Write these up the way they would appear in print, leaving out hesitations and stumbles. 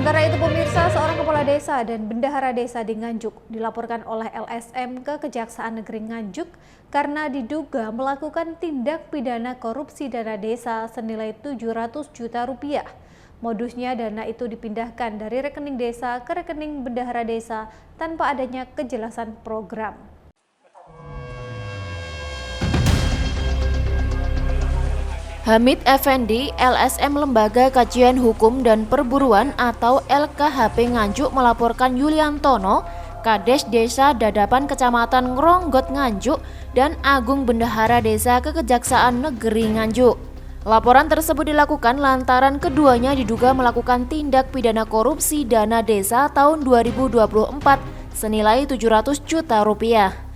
Sementara itu pemirsa, seorang kepala desa dan bendahara desa di Nganjuk dilaporkan oleh LSM ke Kejaksaan Negeri Nganjuk karena diduga melakukan tindak pidana korupsi dana desa senilai 700 juta rupiah. Modusnya dana itu dipindahkan dari rekening desa ke rekening bendahara desa tanpa adanya kejelasan program. Hamid Effendi, LSM Lembaga Kajian Hukum dan Perburuan atau LKHP Nganjuk melaporkan Yuliantono, Kades Desa Dadapan Kecamatan Ngronggot Nganjuk dan Agung Bendahara Desa ke Kejaksaan Negeri Nganjuk. Laporan tersebut dilakukan lantaran keduanya diduga melakukan tindak pidana korupsi dana desa tahun 2024 senilai 700 juta rupiah.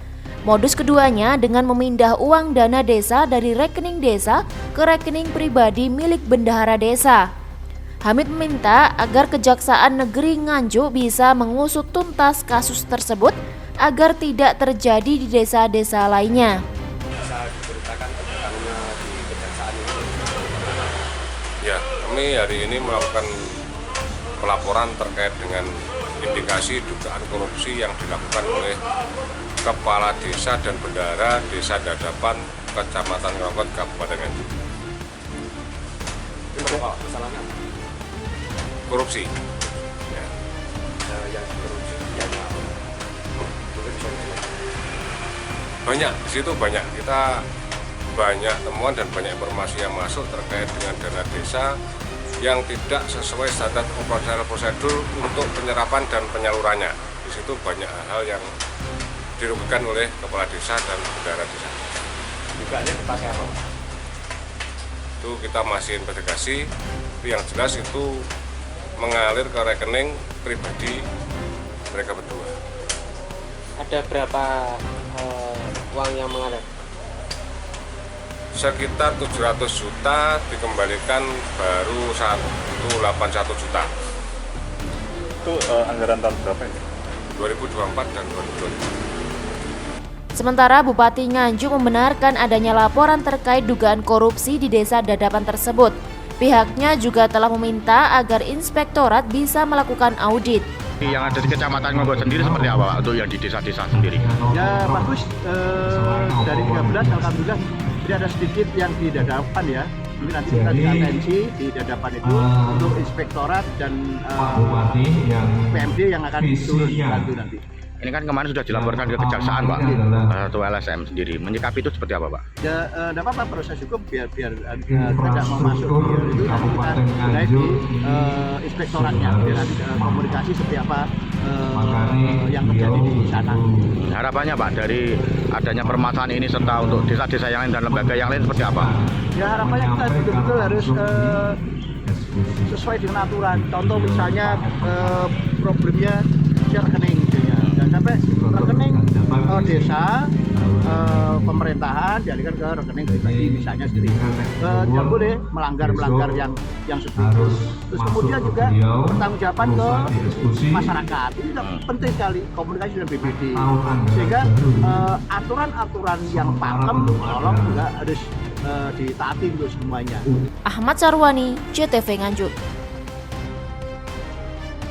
Modus keduanya dengan memindah uang dana desa dari rekening desa ke rekening pribadi milik bendahara desa. Hamid meminta agar Kejaksaan Negeri Nganjuk bisa mengusut tuntas kasus tersebut agar tidak terjadi di desa-desa lainnya. Bisa diberitakan keterangannya di Kejaksaan ini? Ya, kami hari ini melakukan pelaporan terkait dengan indikasi dugaan korupsi yang dilakukan oleh Kepala Desa dan Bendahara Desa Dadapan Kecamatan Ngronggot Kabupaten Nganjuk. Masalahnya Korupsi. Ya. yang korupsi biayanya apa? Mungkin bisa dijelaskan. Banyak, di situ banyak. Kita banyak temuan dan banyak informasi yang masuk terkait dengan dana desa yang tidak sesuai standar operasional prosedur untuk penyerapan dan penyalurannya. Di situ banyak hal yang dirugikan oleh kepala desa dan bendahara desa. Dugaannya dipakai apa? Itu kita masih investigasi. Yang jelas itu mengalir ke rekening pribadi mereka berdua. Ada berapa uang yang mengalir? Sekitar 700 juta dikembalikan baru 181 juta. Itu anggaran tahun berapa ini? 2024 dan 2025. Sementara Bupati Nganjuk membenarkan adanya laporan terkait dugaan korupsi di desa Dadapan tersebut. Pihaknya juga telah meminta agar inspektorat bisa melakukan audit. Yang ada di Kecamatan Ngronggot sendiri seperti apa Pak, untuk yang di desa-desa sendiri? Ya bagus, dari 13 alhamdulillah tidak ada sedikit yang di Dadapan ya. Mungkin nanti kita di atensi di Dadapan itu untuk inspektorat dan PMD yang akan turun bantu nanti. Ini kan kemarin sudah dilaporkan ke Kejaksaan Pak, atau LSM sendiri. Menyikapi itu seperti apa Pak? Ya tidak apa-apa, proses hukum biar kita tidak mau masuk itu nanti kita mulai di inspektoratnya biar nanti komunikasi seperti apa yang terjadi di sana. Harapannya Pak dari adanya permasalahan ini serta untuk desa-desa yang lain dan lembaga yang lain seperti apa? Ya harapannya kita betul-betul harus sesuai dengan aturan. Contoh misalnya problemnya rekening. Dan sampai rekening desa pemerintahan dialihkan ke rekening pribadi misalnya seperti tidak boleh melanggar yang seperti itu. Terus kemudian juga pertanggungjawaban ke masyarakat ini penting sekali, komunikasi dengan BPD sehingga aturan-aturan yang pakem tolong juga harus ditaati untuk semuanya. Ahmad Sarwani, JTV Nganjuk.